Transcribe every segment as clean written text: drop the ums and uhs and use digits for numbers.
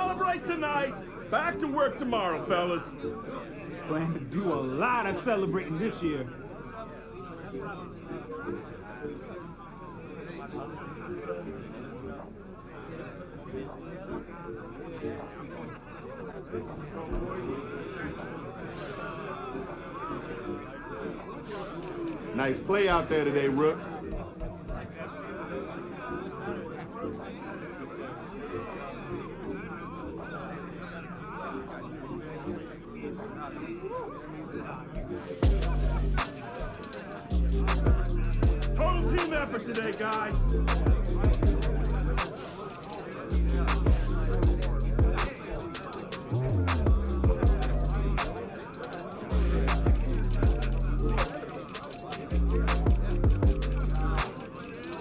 Celebrate tonight. Back to work tomorrow, fellas. Plan to do a lot of celebrating this year. Nice play out there today, Rook. Total team effort today, guys.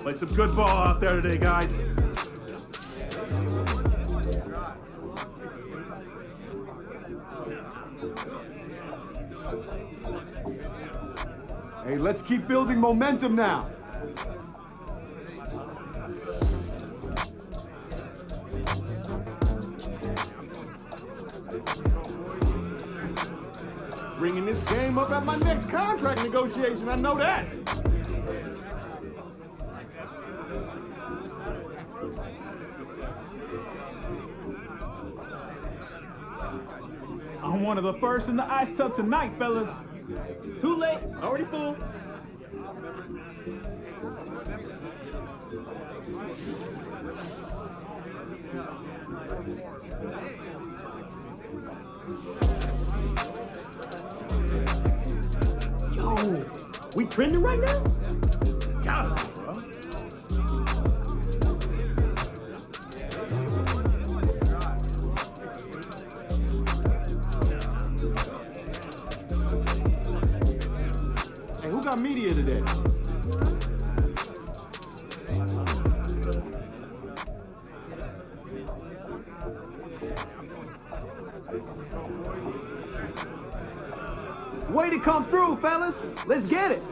Play some good ball out there today, guys. Hey, let's keep building momentum now. Bringing this game up at my next contract negotiation, I know that. I'm one of the first in the ice tub tonight, fellas. Too late, already full. Yo, we trending right now? Got it, bro. Hey, who got media today? Way to come through, fellas. Let's get it.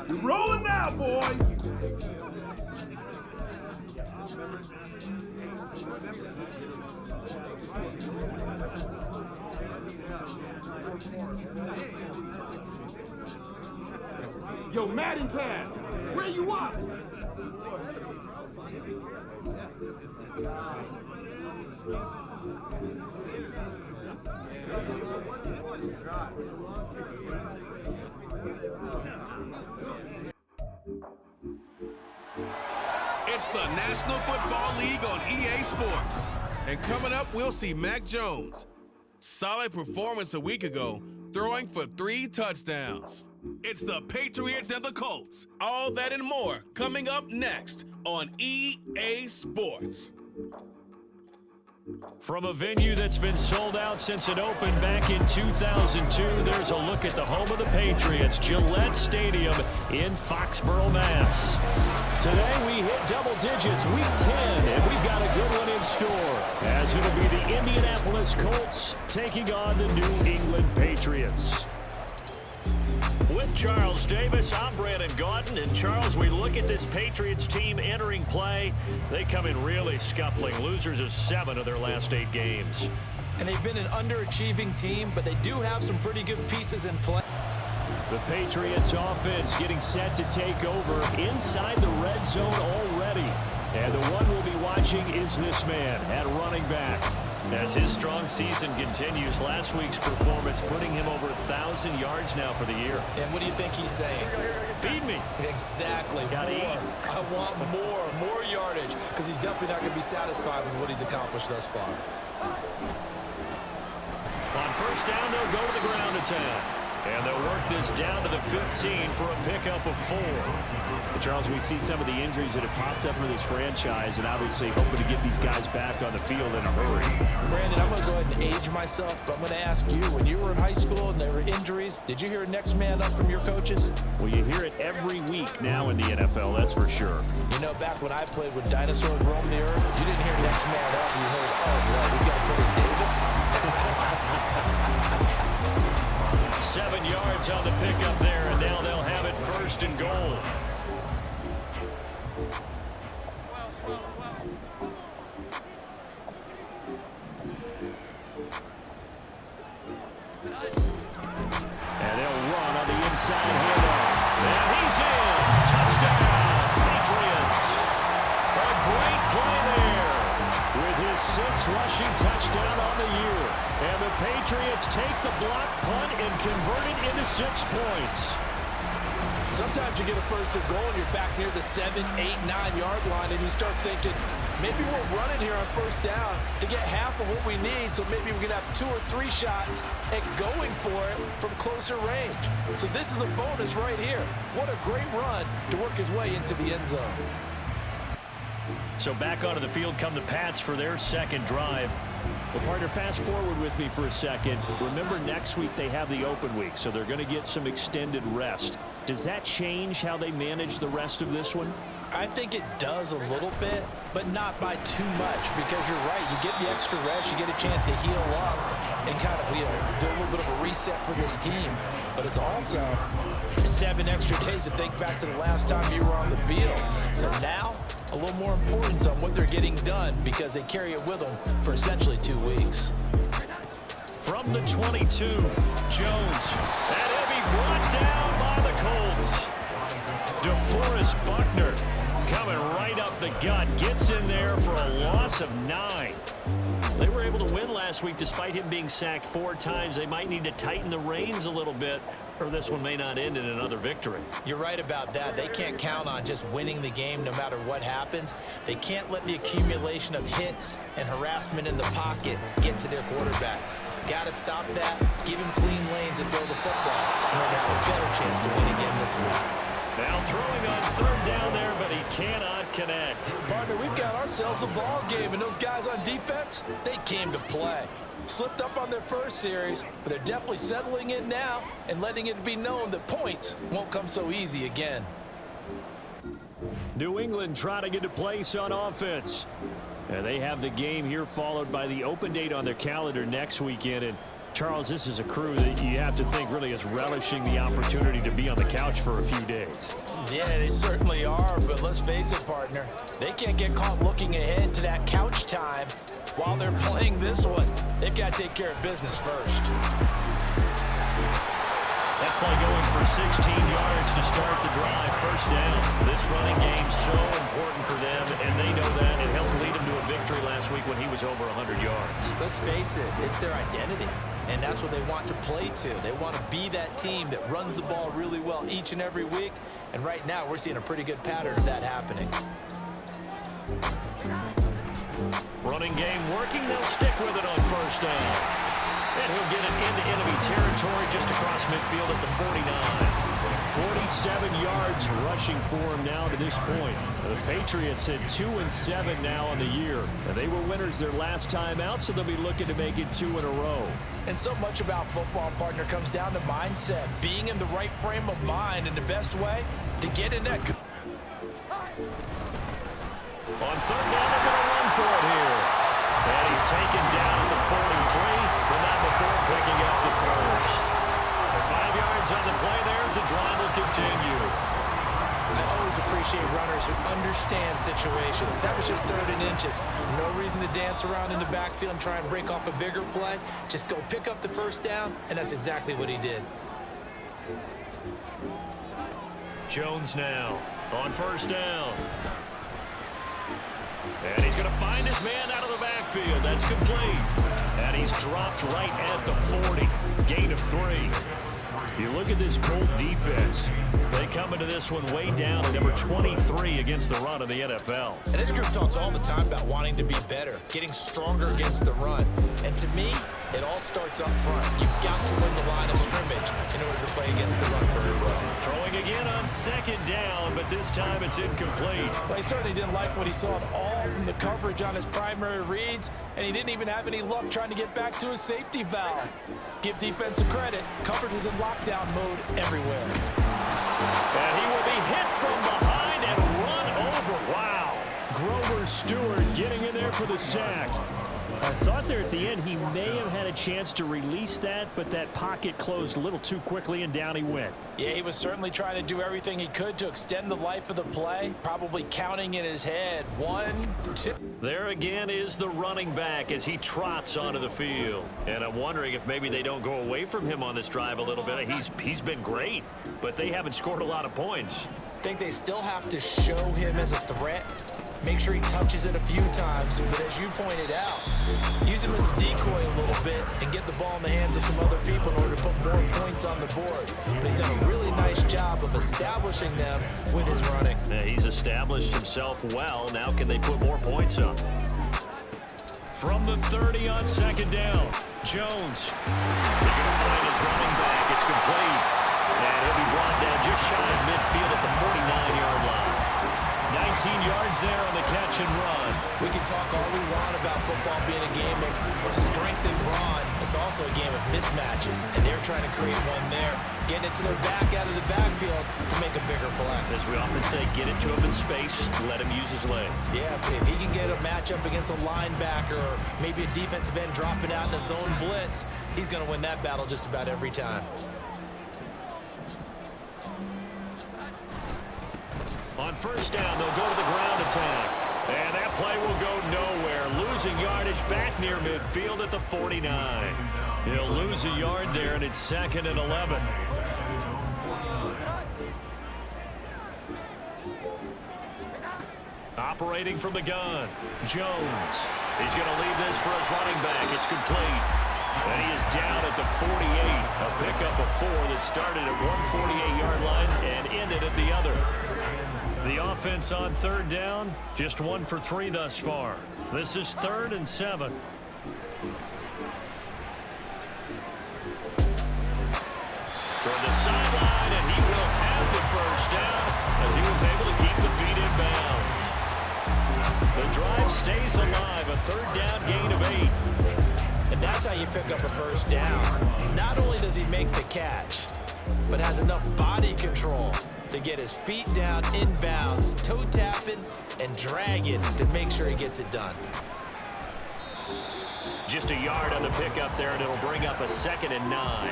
You're rolling now, boys. Yo, Madden Cast, where you at? It's the National Football League on EA Sports. And coming up, we'll see Mac Jones. Solid performance a week ago, throwing for 3 touchdowns. It's the Patriots and the Colts. All that and more coming up next on EA Sports. From a venue that's been sold out since it opened back in 2002, there's a look at the home of the Patriots, Gillette Stadium in Foxborough, Mass. Today we hit double digits, week 10, and we've got a good one in store, as it'll be the Indianapolis Colts taking on the New England Patriots. With Charles Davis, I'm Brandon Gaudin. And Charles, we look at this Patriots team entering play. They come in really scuffling, losers of 7 of their last 8 games. And they've been an underachieving team, but they do have some pretty good pieces in play. The Patriots offense getting set to take over inside the red zone already. And the one we'll be watching is this man at running back. As his strong season continues, last week's performance putting him over 1,000 yards now for the year. And what do you think he's saying? Feed me. Exactly. Gotta eat. I want more yardage, because he's definitely not going to be satisfied with what he's accomplished thus far. On first down, they'll go to the ground attack. And they'll work this down to the 15 for a pickup of 4. But Charles, we see some of the injuries that have popped up for this franchise, and obviously hoping to get these guys back on the field in a hurry. Brandon, I'm going to go ahead and age myself, but I'm going to ask you, when you were in high school and there were injuries, did you hear next man up from your coaches? Well, you hear it every week now in the NFL, that's for sure. You know, back when I played with dinosaurs roamed the earth, you didn't hear next man up. You heard, oh, no, we got to put in Davis. yards on the pickup there, and now they'll have it 1st and goal. And they'll run on the inside handoff. And he's in. Touchdown, Patriots. A great play there with his 6th rushing touchdown on the year. And the Patriots take the block punt and convert it into 6 points. Sometimes you get a 1st and goal and you're back near the 7, 8, 9-yard line, and you start thinking, maybe we're running here on 1st down to get half of what we need, so maybe we can have 2 or 3 shots at going for it from closer range. So this is a bonus right here. What a great run to work his way into the end zone. So back onto the field come the Pats for their 2nd drive. Well, partner, fast forward with me for a second. Remember, next week they have the open week, so they're going to get some extended rest. Does that change how they manage the rest of this one? I think it does a little bit, but not by too much, because you're right. You get the extra rest, you get a chance to heal up and kind of do a little bit of a reset for this team. But it's also 7 extra days to think back to the last time you were on the field. So now, a little more importance on what they're getting done, because they carry it with them for essentially 2 weeks. From the 22, Jones. That heavy brought down by the Colts. DeForest Buckner coming right up the gut. Gets in there for a loss of 9. They were able to win last week despite him being sacked 4 times. They might need to tighten the reins a little bit, or this one may not end in another victory. You're right about that. They can't count on just winning the game no matter what happens. They can't let the accumulation of hits and harassment in the pocket get to their quarterback. Got to stop that, give him clean lanes and throw the football in order to have a better chance to win again this week. Now throwing on 3rd down there, but he cannot connect. Partner, we've got ourselves a ball game, and those guys on defense, they came to play. Slipped up on their 1st series, but they're definitely settling in now and letting it be known that points won't come so easy again. New England trying to get a place on offense. And they have the game here followed by the open date on their calendar next weekend. And Charles, this is a crew that you have to think really is relishing the opportunity to be on the couch for a few days. Yeah, they certainly are, but let's face it, partner. They can't get caught looking ahead to that couch time while they're playing this one. They've got to take care of business first. That play going for 16 yards to start the drive. 1st down. This running game so important for them, and they know that. It helped lead them to a victory last week when he was over 100 yards. Let's face it, it's their identity, and that's what they want to play to. They want to be that team that runs the ball really well each and every week, and right now we're seeing a pretty good pattern of that happening. Running game working. They'll stick with it on 1st down. And he'll get it into enemy territory just across midfield at the 49. 47 yards rushing for him now to this point. The Patriots at 2-7 now on the year. And they were winners their last time out, so they'll be looking to make it 2 in a row. And so much about football, partner, comes down to mindset. Being in the right frame of mind, and the best way to get in that. On 3rd down, they're going to run for it here. And he's taken down at the 43, but not before picking up the 1st. 5 yards on the play there as the drive will continue. I always appreciate runners who understand situations. That was just 3rd and inches. No reason to dance around in the backfield and try and break off a bigger play. Just go pick up the 1st down, and that's exactly what he did. Jones now on 1st down. And he's going to find his man out of the backfield. That's complete. And he's dropped right at the 40. Gain of 3. You look at this Colt defense. They come into this one way down at number 23 against the run in the NFL. And this group talks all the time about wanting to be better, getting stronger against the run. And to me, it all starts up front. You've got to win the line of scrimmage in order to play against the run very well. Throwing again on 2nd down, but this time it's incomplete. Well, he certainly didn't like what he saw at all from the coverage on his primary reads, and he didn't even have any luck trying to get back to his safety valve. Give defense credit. Coverage was in lockdown mode everywhere. And he will be hit from behind and run over. Wow. Grover Stewart getting in there for the sack. I thought there at the end he may have had a chance to release that, but that pocket closed a little too quickly and down he went. Yeah, he was certainly trying to do everything he could to extend the life of the play, probably counting in his head. 1, 2. There again is the running back as he trots onto the field. And I'm wondering if maybe they don't go away from him on this drive a little bit. He's been great, but they haven't scored a lot of points. I think they still have to show him as a threat. Make sure he touches it a few times, but as you pointed out, use him as a decoy a little bit and get the ball in the hands of some other people in order to put more points on the board. But he's done a really nice job of establishing them with his running. Yeah, he's established himself well. Now can they put more points up? From the 30 on second down, Jones. He's going to find his running back. It's complete. And he'll be brought down just shy of midfield at the 49-yard line. 19 yards there on the catch and run. We can talk all we want about football being a game of strength and brawn. It's also a game of mismatches, and they're trying to create one there. Getting it to their back out of the backfield to make a bigger play. As we often say, get it to him in space, let him use his leg. Yeah, if he can get a matchup against a linebacker or maybe a defensive end dropping out in a zone blitz, he's going to win that battle just about every time. On first down, they'll go to the ground attack. And that play will go nowhere. Losing yardage back near midfield at the 49. He'll lose a yard there, and it's 2nd and 11. Operating from the gun, Jones. He's going to leave this for his running back. It's complete. And he is down at the 48. A pickup of 4 that started at one 48-yard line and ended at the other. The offense on third down, just 1 for 3 thus far. This is 3rd and 7. Toward the sideline, and he will have the first down as he was able to keep the feet in bounds. The drive stays alive, a 3rd down gain of 8. And that's how you pick up a first down. Not only does he make the catch, but has enough body control to get his feet down inbounds, toe tapping and dragging to make sure he gets it done. Just a yard on the pickup there, and it'll bring up a 2nd and 9.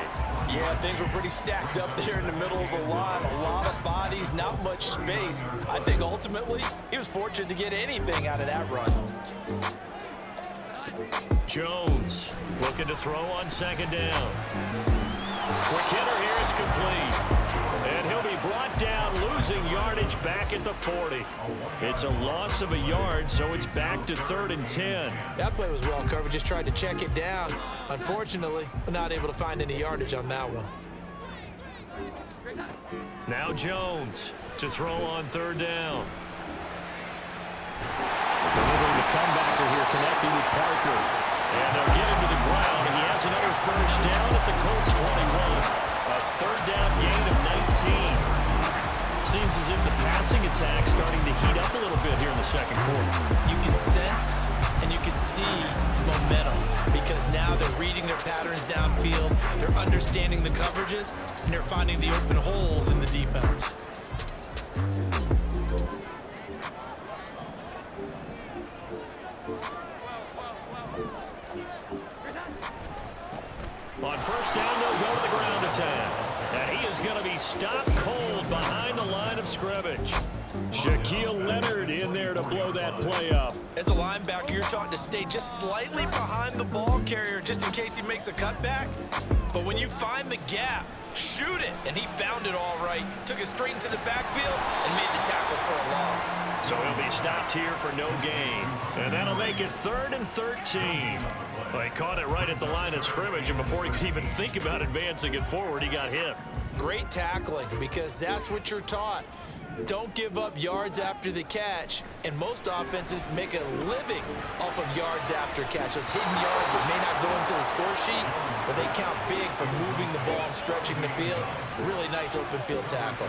Yeah, things were pretty stacked up there in the middle of the line. A lot of bodies, not much space. I think ultimately he was fortunate to get anything out of that run. Jones looking to throw on 2nd down. Quick hitter here, it's complete. And he'll be brought down, losing yardage back at the 40. It's a loss of a yard, so it's back to 3rd and 10. That play was well covered, just tried to check it down. Unfortunately, we're not able to find any yardage on that one. Now Jones to throw on 3rd down. Delivering the comebacker here, connecting with Parker. And they'll get him to the ground, and he has another first down at the Colts 21. A 3rd down gain of 19. Seems as if the passing attack's starting to heat up a little bit here in the 2nd quarter. You can sense and you can see momentum because now they're reading their patterns downfield, they're understanding the coverages, and they're finding the open holes in the defense. On first down, they'll go to the ground attack. And he is going to be stopped cold behind the line of scrimmage. Shaquille Leonard in there to blow that play up. As a linebacker, you're taught to stay just slightly behind the ball carrier just in case he makes a cutback. But when you find the gap, shoot it. And he found it all right. Took it straight into the backfield and made the tackle for a loss. So he'll be stopped here for no gain. And that'll make it 3rd and 13. Well, he caught it right at the line of scrimmage, and before he could even think about advancing it forward, he got hit. Great tackling, because that's what you're taught. Don't give up yards after the catch, and most offenses make a living off of yards after catch. Those hidden yards that may not go into the score sheet, but they count big for moving the ball and stretching the field. Really nice open field tackle.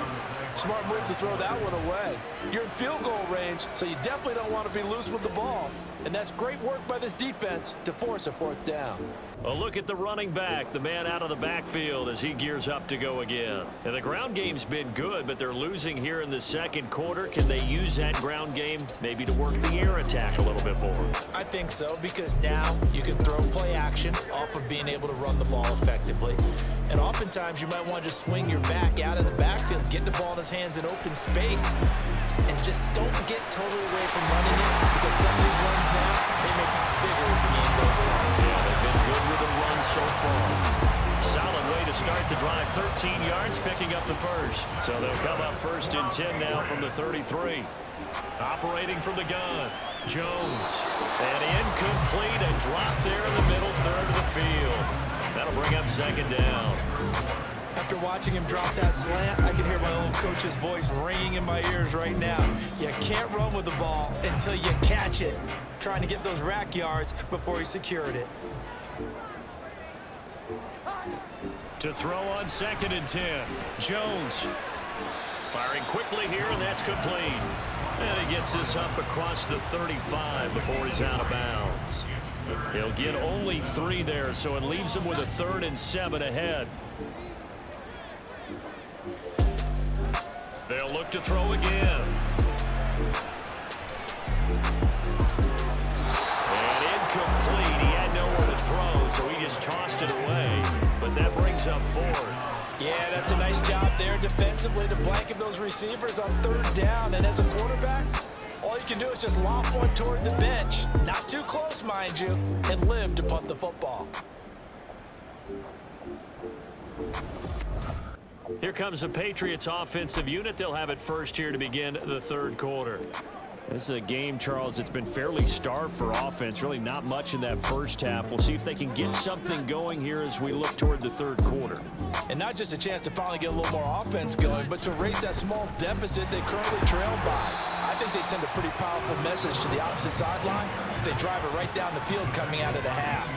Smart move to throw that one away. You're in field goal range, so you definitely don't want to be loose with the ball. And that's great work by this defense to force a 4th down. A look at the running back, the man out of the backfield as he gears up to go again. And the ground game's been good, but they're losing here in the second quarter. Can they use that ground game maybe to work the air attack a little bit more? I think so, because now you can throw play action off of being able to run the ball effectively. And oftentimes you might want to just swing your back out of the backfield, get the ball in his hands in open space, and just don't get totally away from running it, because some of these runs now, they make it bigger as the game goes along. Yeah, they've been good with the run so far. Solid way to start the drive. 13 yards, picking up the first. So they'll come up 1st and 10 now from the 33. Operating from the gun, Jones. And incomplete, a drop there in the middle third of the field. That'll bring up 2nd down. After watching him drop that slant, I can hear my old coach's voice ringing in my ears right now. You can't run with the ball until you catch it. Trying to get those rack yards before he secured it. To throw on 2nd and 10, Jones. Firing quickly here, and that's complete. And he gets this up across the 35 before he's out of bounds. He'll get only 3 there, so it leaves him with a 3rd and 7 ahead. They'll look to throw again. And incomplete. He had nowhere to throw, so he just tossed it away. But that brings up 4th. Yeah, that's a nice job there defensively to blanket those receivers on 3rd down. And as a quarterback, all you can do is just lob one toward the bench. Not too close, mind you, and live to punt the football. Here comes the Patriots offensive unit. They'll have it first here to begin the 3rd quarter. This is a game, Charles, that's been fairly starved for offense. Really not much in that first half. We'll see if they can get something going here as we look toward the 3rd quarter. And not just a chance to finally get a little more offense going, but to erase that small deficit they currently trailed by. I think they'd send a pretty powerful message to the opposite sideline if they drive it right down the field coming out of the half.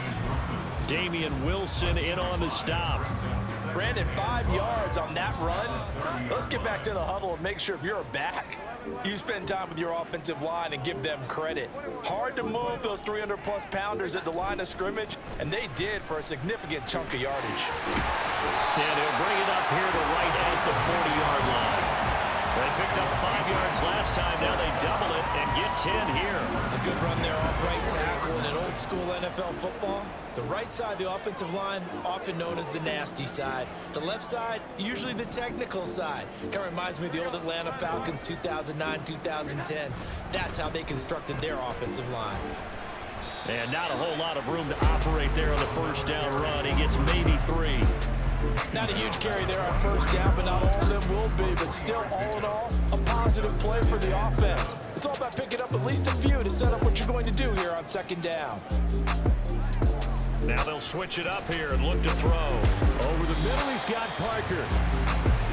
Damian Wilson in on the stop. Brandon, 5 yards on that run. Let's get back to the huddle and make sure if you're a back, you spend time with your offensive line and give them credit. Hard to move those 300-plus pounders at the line of scrimmage, and they did for a significant chunk of yardage. And he'll bring it up here to right at the 40-yard line. They picked up 5 yards last time. Now they double it and get 10 here. A good run there off right tackle in an old-school NFL football. The right side, the offensive line, often known as the nasty side. The left side, usually the technical side. Kind of reminds me of the old Atlanta Falcons 2009, 2010. That's how they constructed their offensive line. And not a whole lot of room to operate there on the 1st down run. He gets maybe 3. Not a huge carry there on 1st down, but not all of them will be. But still, all in all, a positive play for the offense. It's all about picking up at least a few to set up what you're going to do here on 2nd down. Now they'll switch it up here and look to throw. Over the middle, he's got Parker.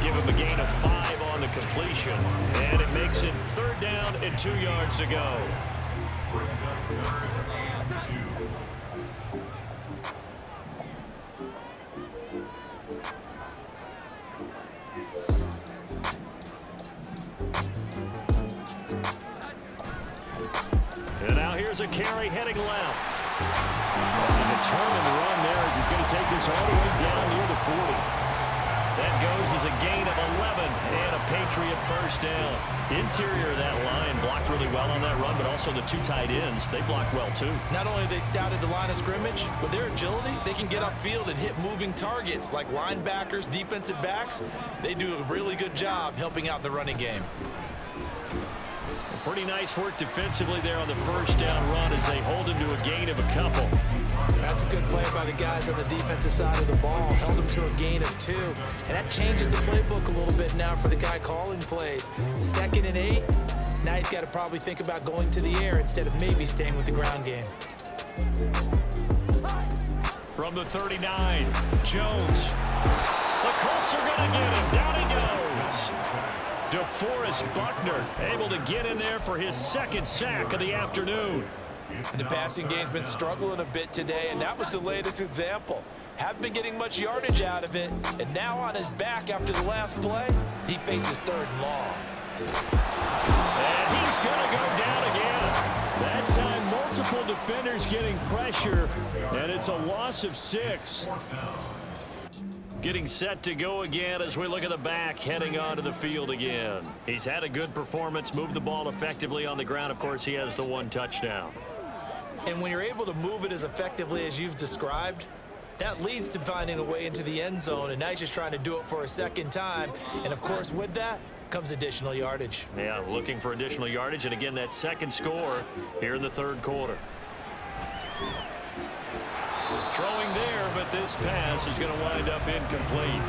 Give him a gain of 5 on the completion. And it makes it 3rd down and 2 yards to go. And now here's a carry heading left. A determined run there as he's going to take this all the way down near the 40. That goes as a gain of 11 and a Patriot 1st down. Interior of that line blocked really well on that run, but also the 2 tight ends, they blocked well too. Not only have they scouted the line of scrimmage, with their agility, they can get upfield and hit moving targets like linebackers, defensive backs. They do a really good job helping out the running game. Pretty nice work defensively there on the 1st down run as they hold him to a gain of a couple. That's a good play by the guys on the defensive side of the ball. Held him to a gain of 2. And that changes the playbook a little bit now for the guy calling plays. 2nd and 8. Now he's got to probably think about going to the air instead of maybe staying with the ground game. From the 39, Jones. The Colts are going to get him. Down he goes. DeForest Buckner able to get in there for his 2nd sack of the afternoon. And the passing game's been struggling a bit today, and that was the latest example. Haven't been getting much yardage out of it, and now on his back after the last play, he faces 3rd and long. And he's going to go down again. That time, multiple multiple defenders getting pressure, and it's a loss of 6. Getting set to go again as we look at the back, heading onto the field again. He's had a good performance, moved the ball effectively on the ground. Of course, he has the 1 touchdown. And when you're able to move it as effectively as you've described, that leads to finding a way into the end zone, and now he's just trying to do it for a second time. And, of course, with that comes additional yardage. Yeah, looking for additional yardage, and again, that second score here in the third quarter. Throwing there, but this pass is going to wind up incomplete.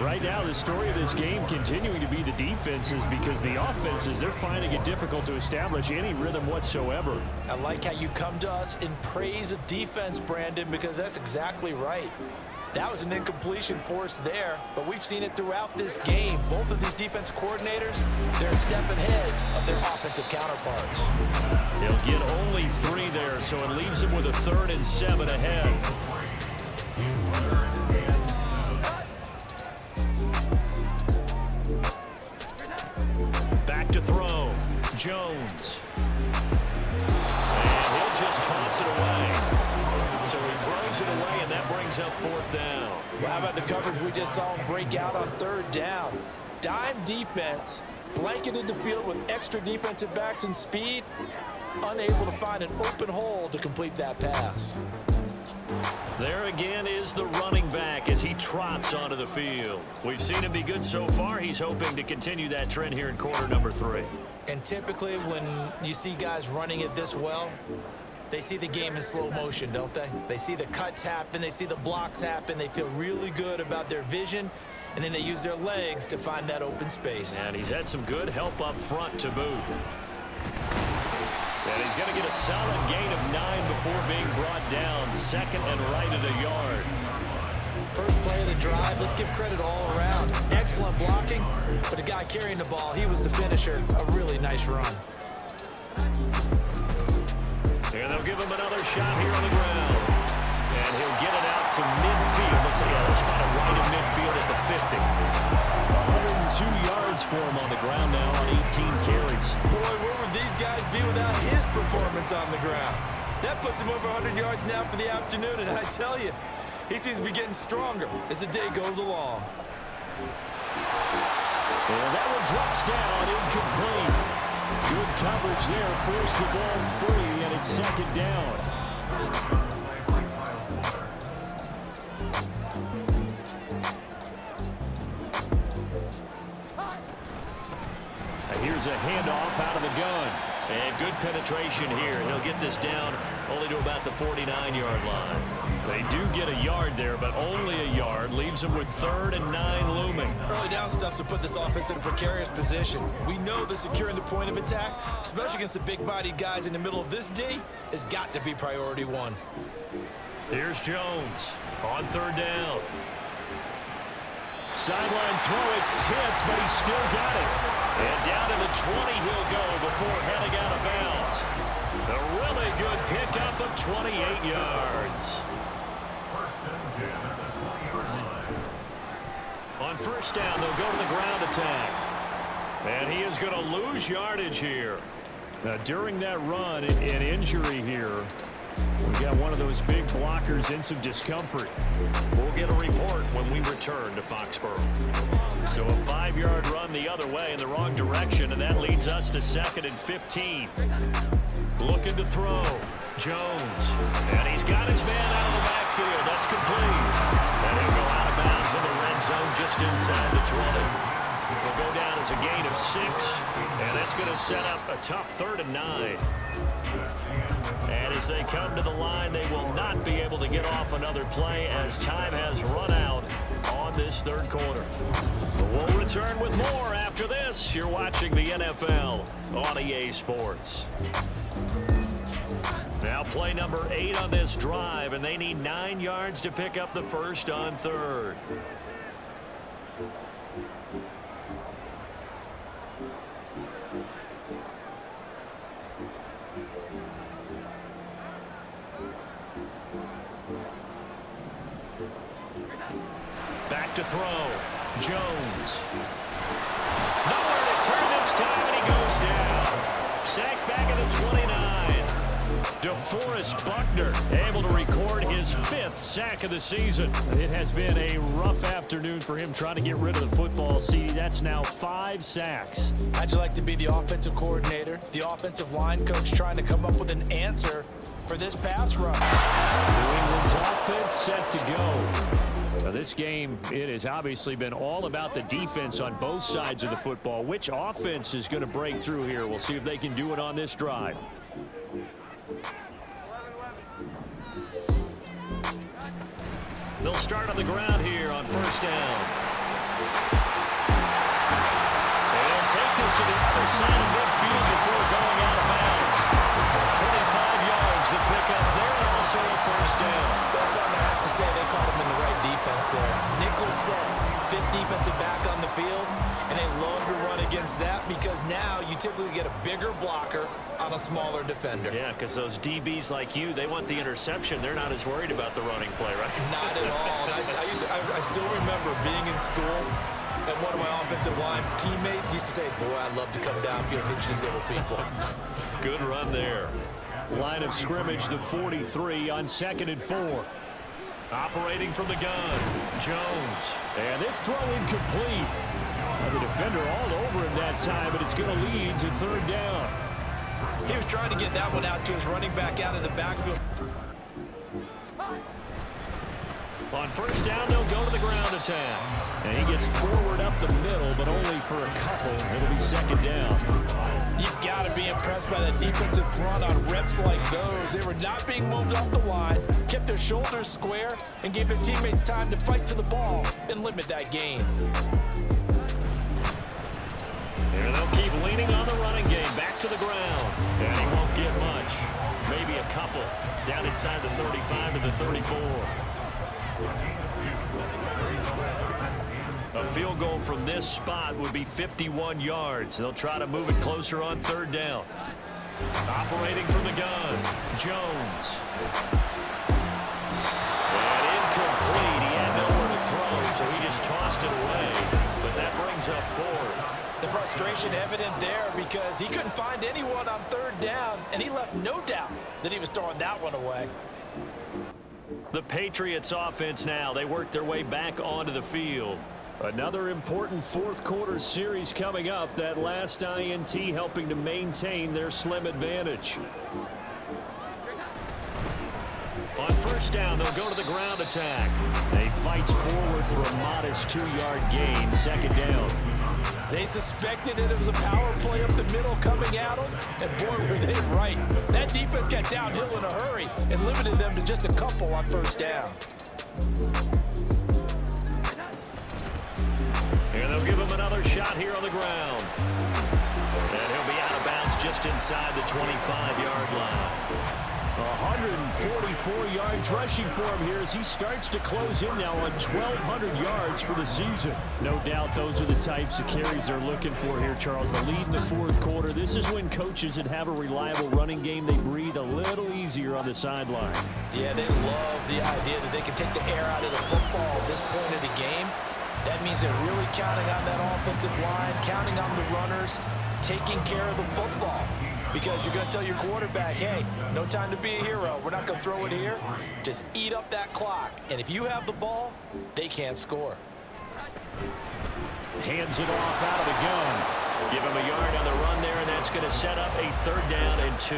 Right now, the story of this game continuing to be the defenses, because the offenses, they're finding it difficult to establish any rhythm whatsoever. I like how you come to us in praise of defense, Brandon, because that's exactly right. That was an incompletion force there, but we've seen it throughout this game. Both of these defensive coordinators, they're a step ahead of their offensive counterparts. He'll get only 3 there, so it leaves him with a 3rd and 7 ahead. Back to throw. Jones. And he'll just toss it away. So he throws it away, and that brings up 4th down. Well, how about the coverage we just saw him break out on 3rd down? Dime defense, blanketed the field with extra defensive backs and speed, unable to find an open hole to complete that pass. There again is the running back as he trots onto the field. We've seen him be good so far. He's hoping to continue that trend here in quarter number 3. And typically when you see guys running it this well, they see the game in slow motion, don't they? They see the cuts happen, they see the blocks happen, they feel really good about their vision, and then they use their legs to find that open space. And he's had some good help up front to boot. And he's going to get a solid gain of 9 before being brought down. 2nd and right at a yard. First play of the drive, let's give credit all around. Excellent blocking, but the guy carrying the ball, he was the finisher. A really nice run. And they'll give him another shot here on the ground. And he'll get it out to midfield. Let's see, they'll spot it right in midfield at the 50. 102 yards for him on the ground now on 18 carries. Boy, where would these guys be without his performance on the ground? That puts him over 100 yards now for the afternoon, and I tell you, he seems to be getting stronger as the day goes along. And that one drops down, incomplete. Good coverage there, forced the ball free, and it's 2nd down. Here's a handoff out of the gun. And good penetration here. He'll get this down only to about the 49-yard line. They do get a yard there, but only a yard. Leaves them with 3rd and 9 looming. Early down stuff to put this offense in a precarious position. We know that securing the point of attack, especially against the big-bodied guys in the middle of this D, has got to be priority 1. Here's Jones on 3rd down. Sideline throw, it's tipped, but he's still got it. And down to the 20 he'll go before heading out of bounds. A really good pickup of 28 yards. On 1st down, they'll go to the ground attack. And he is going to lose yardage here. Now, during that run, an injury here. We got one of those big blockers in some discomfort. We'll get a report when we return to Foxborough. So a 5-yard run the other way in the wrong direction, and that leads us to 2nd and 15. Looking to throw. Jones. And he's got his man out of the backfield. That's complete. And he'll go out of bounds in the red zone just inside the 20. Will go down as a gain of 6, and that's going to set up a tough 3rd and 9. And as they come to the line, they will not be able to get off another play as time has run out on this 3rd quarter. We'll return with more after this. You're watching the NFL on EA Sports. Now play number 8 on this drive, and they need 9 yards to pick up the first on 3rd. Back to throw. Jones. Nowhere to turn this time, and he goes down. Sacked back at the 29. DeForest Buckner able to record his 5th sack of the season. It has been a rough afternoon for him trying to get rid of the football. See, that's now 5 sacks. How'd you like to be the offensive coordinator, the offensive line coach trying to come up with an answer for this pass rush? New England's offense set to go. Now this game, it has obviously been all about the defense on both sides of the football. Which offense is going to break through here? We'll see if they can do it on this drive. They'll start on the ground here on 1st down. They'll take this to the other side of midfield before going out of bounds. 25 yards to pick up there, and also a 1st down. I have to say they caught him in the right defense there. Nickel set, 5th defensive back on the field, and they love to run against that because now you typically get a bigger blocker on a smaller defender. Yeah, because those DBs like you, they want the interception. They're not as worried about the running play, right? Not at all. I still remember being in school, and one of my offensive line teammates used to say, boy, I'd love to come downfield and hit you little people. Good run there. Line of scrimmage, the 43 on 2nd and 4. Operating from the gun, Jones. And this throw incomplete. The defender all over him that time, but it's going to lead to 3rd down. He was trying to get that one out to his running back out of the backfield. On 1st down, they'll go to the ground attack. And he gets forward up the middle, but only for a couple. It'll be 2nd down. You've got to be impressed by that defensive front on reps like those. They were not being moved off the line, kept their shoulders square, and gave their teammates time to fight to the ball and limit that gain. And they'll keep leaning on the running game. Back to the ground. And he won't get much. Maybe a couple. Down inside the 35 to the 34. A field goal from this spot would be 51 yards. They'll try to move it closer on 3rd down. Operating from the gun, Jones. And incomplete. He had nowhere to throw, so he just tossed it away. But that brings up 4th. The frustration evident there because he couldn't find anyone on 3rd down, and he left no doubt that he was throwing that one away. The Patriots offense now, they work their way back onto the field. Another important 4th quarter series coming up. That last INT helping to maintain their slim advantage. On 1st down, they'll go to the ground attack. They fights forward for a modest 2-yard gain. 2nd down. They suspected that it was a power play up the middle coming at them, and boy, were they right. That defense got downhill in a hurry and limited them to just a couple on 1st down. And they'll give him another shot here on the ground. And he'll be out of bounds just inside the 25-yard line. 144 yards rushing for him here as he starts to close in now on 1,200 yards for the season. No doubt those are the types of carries they're looking for here, Charles. The lead in the 4th quarter. This is when coaches that have a reliable running game, they breathe a little easier on the sideline. Yeah, they love the idea that they can take the air out of the football at this point of the game. That means they're really counting on that offensive line, counting on the runners, taking care of the football. Because you're going to tell your quarterback, hey, no time to be a hero. We're not going to throw it here. Just eat up that clock. And if you have the ball, they can't score. Hands it off out of the gun. Give him a yard on the run there, and that's going to set up a 3rd down and 2.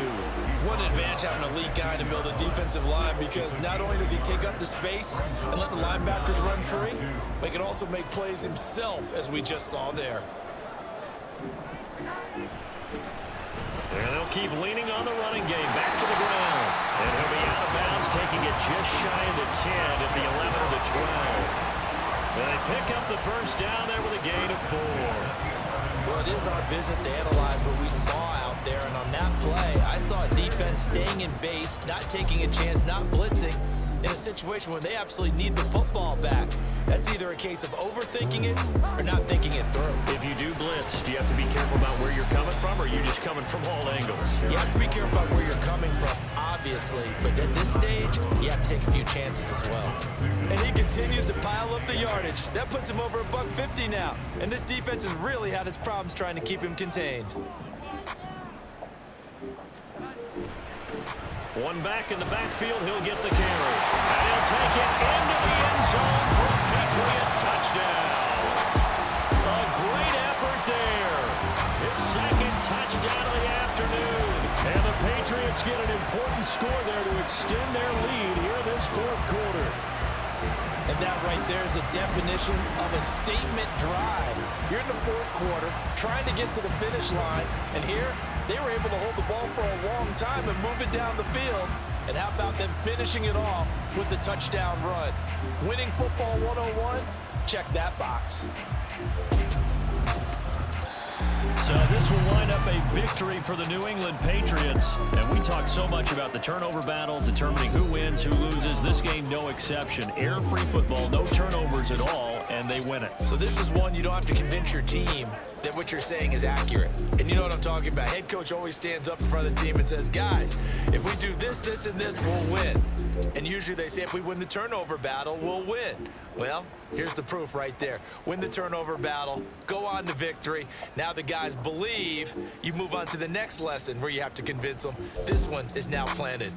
What an advantage having an elite guy in the middle of the defensive line, because not only does he take up the space and let the linebackers run free, but he can also make plays himself, as we just saw there. And they'll keep leaning on the running game. Back to the ground. And he'll be out of bounds, taking it just shy of the 10 at the 11 of the 12. And they pick up the 1st down there with a gain of 4. Well, it is our business to analyze what we saw out there. And on that play, I saw a defense staying in base, not taking a chance, not blitzing, in a situation where they absolutely need the football back. That's either a case of overthinking it or not thinking it through. If you do blitz, do you have to be careful about where you're coming from, or are you just coming from all angles? You have to be careful about where you're coming from, obviously. But at this stage, you have to take a few chances as well. And he continues to pile up the yardage. That puts him over $150 now. And this defense has really had its problems trying to keep him contained. One back in the backfield, he'll get the carry. And he'll take it into the end zone for a Patriot touchdown. A great effort there. His second touchdown of the afternoon. And the Patriots get an important score there to extend their lead here this fourth quarter. And that right there is a definition of a statement drive. You're in the fourth quarter, trying to get to the finish line, and here they were able to hold the ball for a long time and move it down the field. And how about them finishing it off with the touchdown run? Winning football 101? Check that box. So this will wind up a victory for the New England Patriots. And we talk so much about the turnover battle, determining who wins, who loses. This game, no exception. Air-free football, no turnovers at all, and they win it. So this is one you don't have to convince your team that what you're saying is accurate. And you know what I'm talking about. Head coach always stands up in front of the team and says, guys, if we do this, this, and this, we'll win. And usually they say if we win the turnover battle, we'll win. Well, here's the proof right there. Win the turnover battle, go on to victory. Now the guys believe. You move on to the next lesson where you have to convince them. This one is now planted.